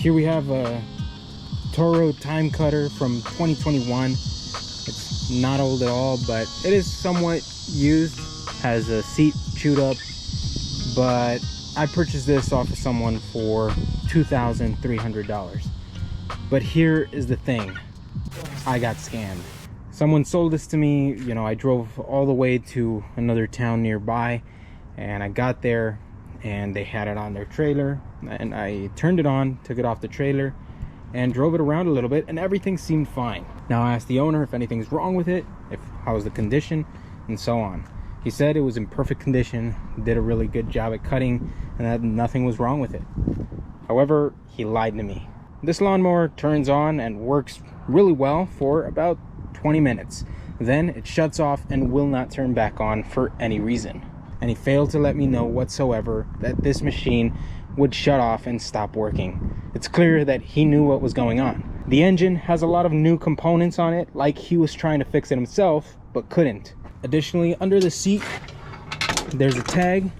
Here we have a Toro time cutter from 2021. It's not old at all, but it is somewhat used. Has a seat chewed up, but I purchased this off of someone for $2,300. But here is the thing, I got scammed. Someone sold this to me. You know, I drove all the way to another town nearby, and I got there and they had it on their trailer, and I turned it on, took it off the trailer and drove it around a little bit, and everything seemed fine. Now I asked the owner if anything's wrong with it, how was the condition, and so on. He said it was in perfect condition, did a really good job at cutting, and that nothing was wrong with it. However, he lied to me. This lawnmower turns on and works really well for about 20 minutes. Then it shuts off and will not turn back on for any reason. And he failed to let me know whatsoever that this machine would shut off and stop working. It's clear that he knew what was going on. The engine has a lot of new components on it, like he was trying to fix it himself, but couldn't. Additionally, under the seat, there's a tag.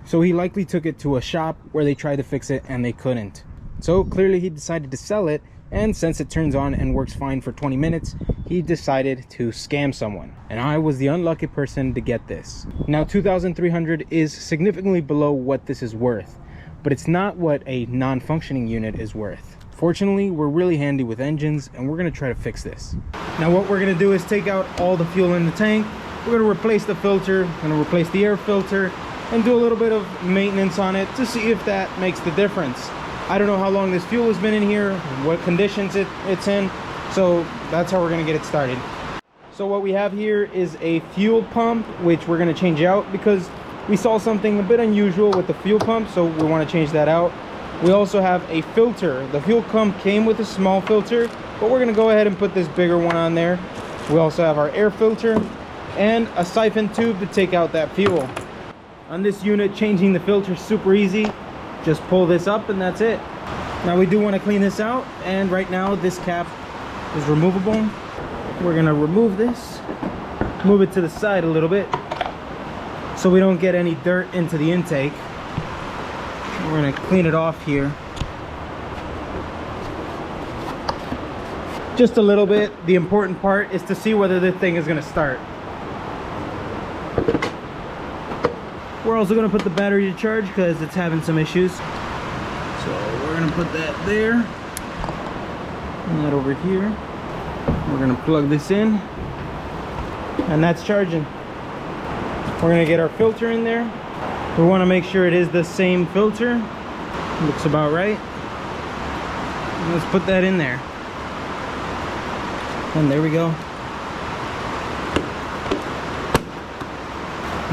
So he likely took it to a shop where they tried to fix it and they couldn't. So clearly he decided to sell it, and since it turns on and works fine for 20 minutes, he decided to scam someone. And I was the unlucky person to get this. Now $2,300 is significantly below what this is worth, but it's not what a non-functioning unit is worth. Fortunately, we're really handy with engines, and we're gonna try to fix this. Now what we're gonna do is take out all the fuel in the tank. We're gonna replace the filter, gonna replace the air filter, and do a little bit of maintenance on it to see if that makes the difference. I don't know how long this fuel has been in here, what conditions it's in, so that's how we're gonna get it started. So what we have here is a fuel pump, which we're gonna change out because we saw something a bit unusual with the fuel pump, so we wanna change that out. We also have a filter. The fuel pump came with a small filter, but we're gonna go ahead and put this bigger one on there. We also have our air filter and a siphon tube to take out that fuel. On this unit, changing the filter is super easy. Just pull this up and that's it. Now we do want to clean this out, and right now this cap is removable. We're gonna remove this, move it to the side a little bit so we don't get any dirt into the intake. We're gonna clean it off here just a little bit. The important part is to see whether this thing is gonna start. We're also going to put the battery to charge because it's having some issues. So we're going to put that there. And that over here. We're going to plug this in. And that's charging. We're going to get our filter in there. We want to make sure it is the same filter. Looks about right. Let's put that in there. And there we go.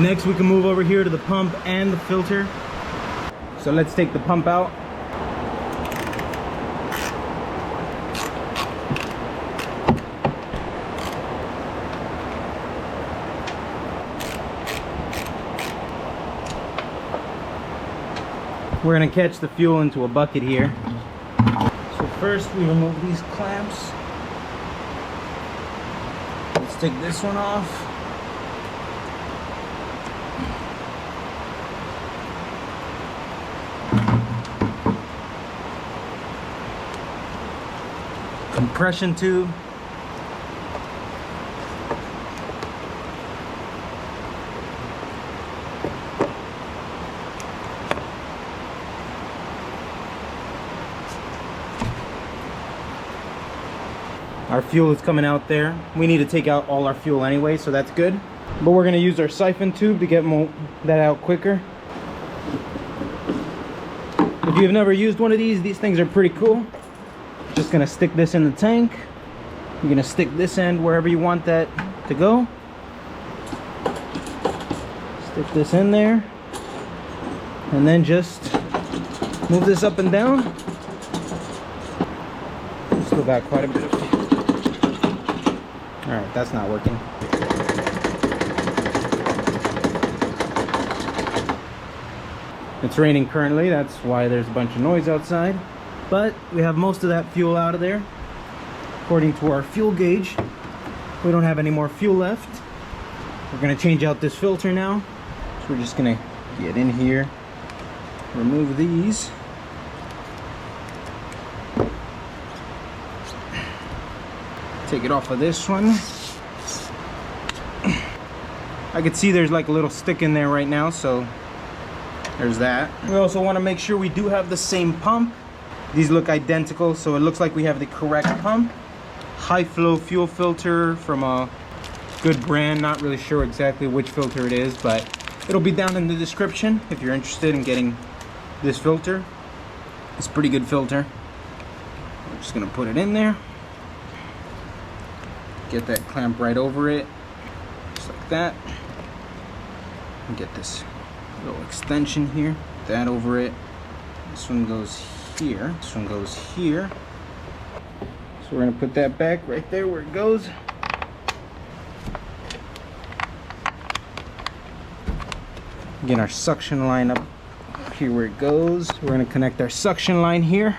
Next, we can move over here to the pump and the filter. So let's take the pump out. We're gonna catch the fuel into a bucket here. So first, we remove these clamps. Let's take this one off. Compression tube. Our fuel is coming out there. We need to take out all our fuel anyway, so that's good. But we're going to use our siphon tube to get that out quicker. If you've never used one of these things are pretty cool. Just gonna stick this in the tank. You're gonna stick this end wherever you want that to go. Stick this in there, and then just move this up and down. Still got quite a bit of fuel. All right, that's not working. It's raining currently, that's why there's a bunch of noise outside. But we have most of that fuel out of there. According to our fuel gauge, we don't have any more fuel left. We're gonna change out this filter now. So we're just gonna get in here, remove these. Take it off of this one. I can see there's like a little stick in there right now, so there's that. We also want to make sure we do have the same pump. These look identical, so it looks like we have the correct pump. High flow fuel filter from a good brand. Not really sure exactly which filter it is, but it'll be down in the description if you're interested in getting this filter. It's a pretty good filter. I'm just gonna put it in there. Get that clamp right over it, just like that. And get this little extension here, that over it. This one goes here, this one goes here. So we're gonna put that back right there where it goes. Get our suction line up here where it goes. We're gonna connect our suction line here,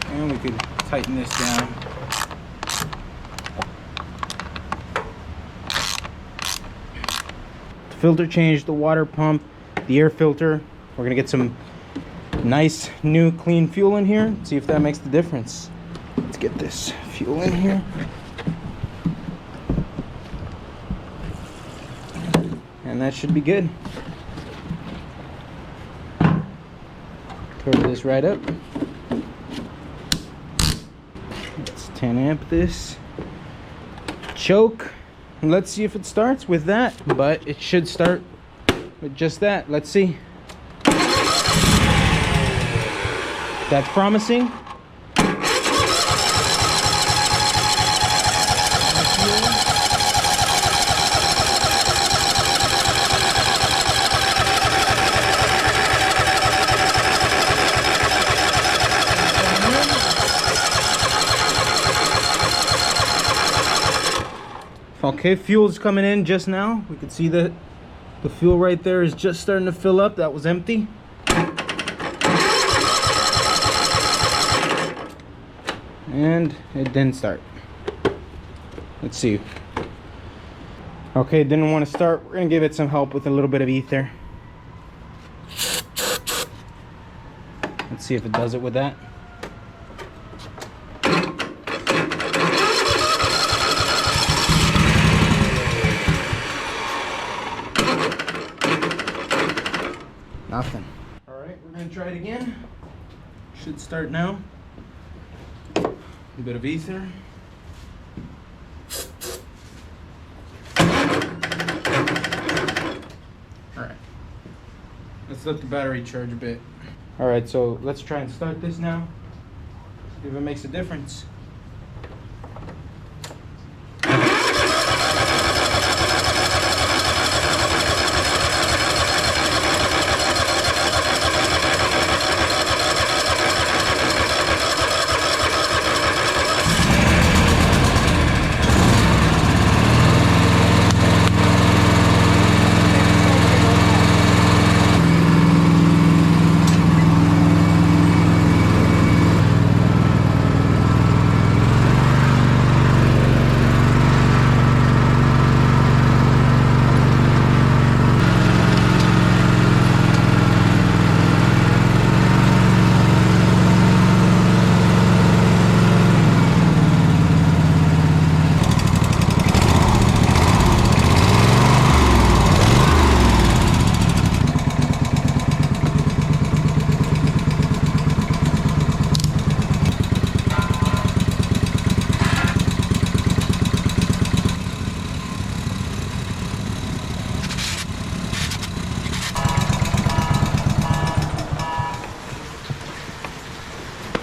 and we could tighten this down. Filter change, the water pump, the air filter. We're gonna get some nice new clean fuel in here, see if that makes the difference. Let's get this fuel in here. And that should be good. Cover this right up. Let's 10 amp this. Choke. Let's see if it starts with that, but it should start with just that. Let's see. That's promising. Okay, fuel's coming in just now. We can see that the fuel right there is just starting to fill up. That was empty. And it didn't start. Let's see. Okay, it didn't want to start. We're gonna give it some help with a little bit of ether. Let's see if it does it with that. Nothing. All right, we're gonna try it again. Should start now. A bit of ether. All right. Let's let the battery charge a bit. All right, so let's try and start this now. See if it makes a difference.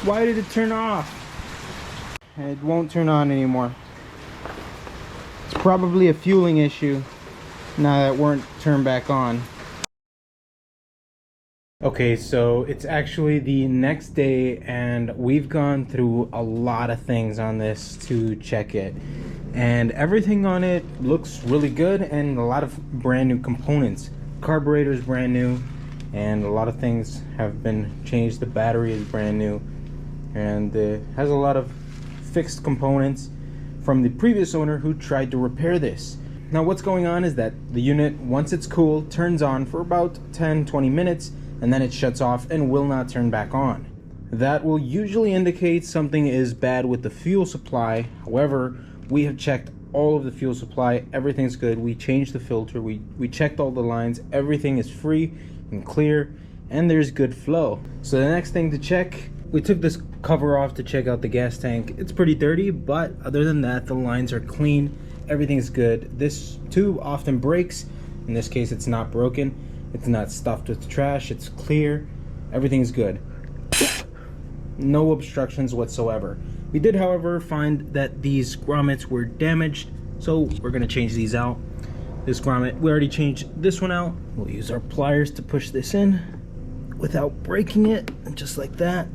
Why did it turn off? It won't turn on anymore. It's probably a fueling issue now that it weren't turned back on. Okay, so it's actually the next day and we've gone through a lot of things on this to check it. And everything on it looks really good and a lot of brand new components. Carburetor is brand new and a lot of things have been changed. The battery is brand new. And it has a lot of fixed components from the previous owner who tried to repair this. Now what's going on is that the unit, once it's cool, turns on for about 10-20 minutes and then it shuts off and will not turn back on. That will usually indicate something is bad with the fuel supply. However, we have checked all of the fuel supply, everything's good. We changed the filter, we checked all the lines, everything is free and clear, and there's good flow. So the next thing to check, we took this cover off to check out the gas tank. It's pretty dirty, but other than that, the lines are clean, everything's good. This tube often breaks. In this case, it's not broken, it's not stuffed with trash, it's clear, everything's good. No obstructions whatsoever. We did, however, find that these grommets were damaged, so we're going to change these out. This grommet, we already changed this one out. We'll use our pliers to push this in without breaking it, just like that.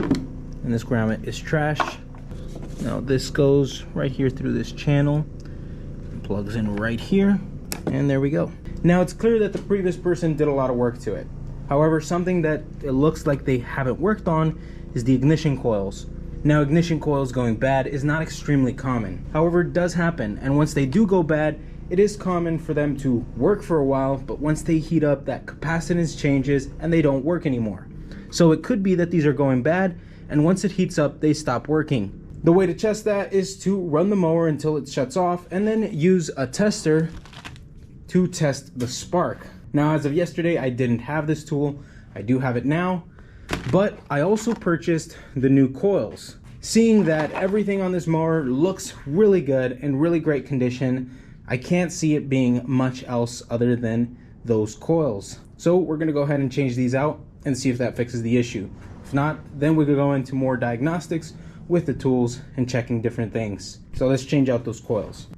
And this grommet is trash. Now this goes right here through this channel, plugs in right here, and there we go. Now it's clear that the previous person did a lot of work to it. However, something that it looks like they haven't worked on is the ignition coils. Now, ignition coils going bad is not extremely common. However, it does happen, and once they do go bad, it is common for them to work for a while, but once they heat up, that capacitance changes and they don't work anymore. So it could be that these are going bad, and once it heats up, they stop working. The way to test that is to run the mower until it shuts off, and then use a tester to test the spark. Now, as of yesterday, I didn't have this tool. I do have it now, but I also purchased the new coils. Seeing that everything on this mower looks really good, in really great condition, I can't see it being much else other than those coils. So we're gonna go ahead and change these out and see if that fixes the issue. If not, then we could go into more diagnostics with the tools and checking different things. So let's change out those coils.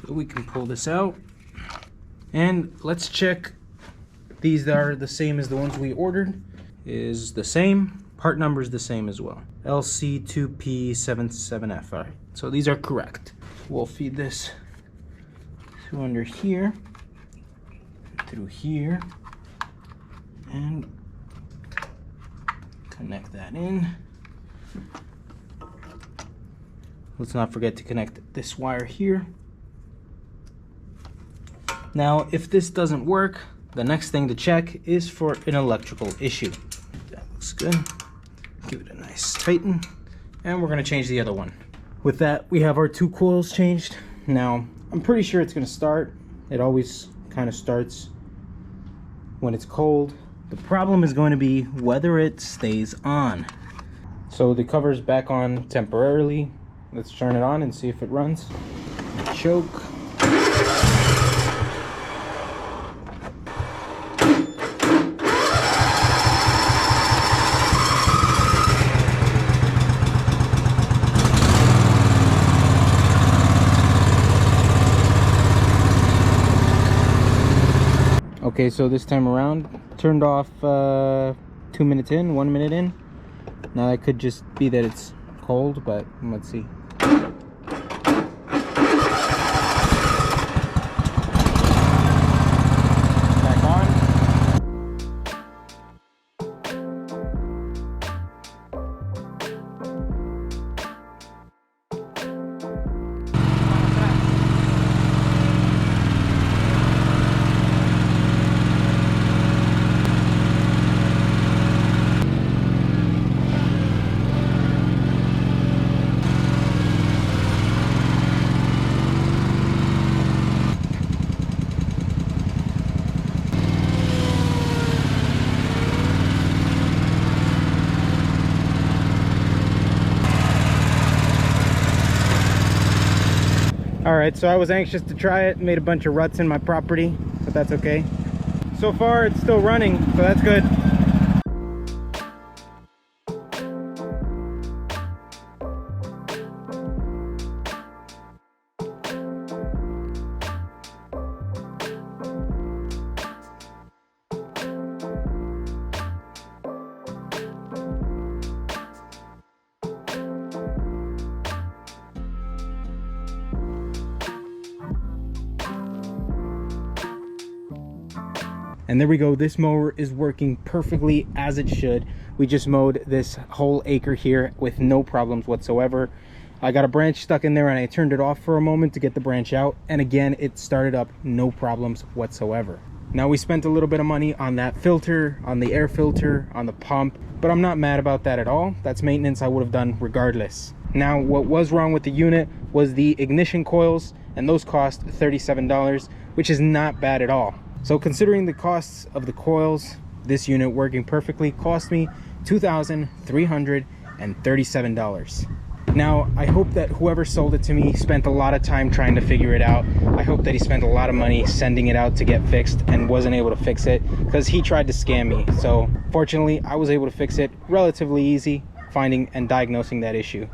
So we can pull this out, and let's check these that are the same as the ones we ordered. Is the same, part number is the same as well, LC2P77F. All right, so these are correct. We'll feed this through under here, through here, and connect that in. Let's not forget to connect this wire here. Now, if this doesn't work, the next thing to check is for an electrical issue. That looks good. Give it a nice tighten, and we're gonna change the other one. With that, we have our two coils changed. Now, I'm pretty sure it's gonna start. It always kind of starts when it's cold. The problem is going to be whether it stays on. So the cover's back on temporarily. Let's turn it on and see if it runs. Choke. Okay, so this time around, turned off 2 minutes in, 1 minute in. Now that could just be that it's cold, but let's see. Back on. Alright, so I was anxious to try it, made a bunch of ruts in my property, but that's okay. So far it's still running, so that's good. And there we go, this mower is working perfectly as it should. We just mowed this whole acre here with no problems whatsoever. I got a branch stuck in there and I turned it off for a moment to get the branch out, and again it started up, no problems whatsoever. Now we spent a little bit of money on that filter, on the air filter, on the pump, but I'm not mad about that at all. That's maintenance I would have done regardless. Now what was wrong with the unit was the ignition coils, and those cost $37, which is not bad at all. So considering the costs of the coils, this unit working perfectly cost me $2,337. Now, I hope that whoever sold it to me spent a lot of time trying to figure it out. I hope that he spent a lot of money sending it out to get fixed and wasn't able to fix it, because he tried to scam me. So fortunately, I was able to fix it relatively easy, finding and diagnosing that issue.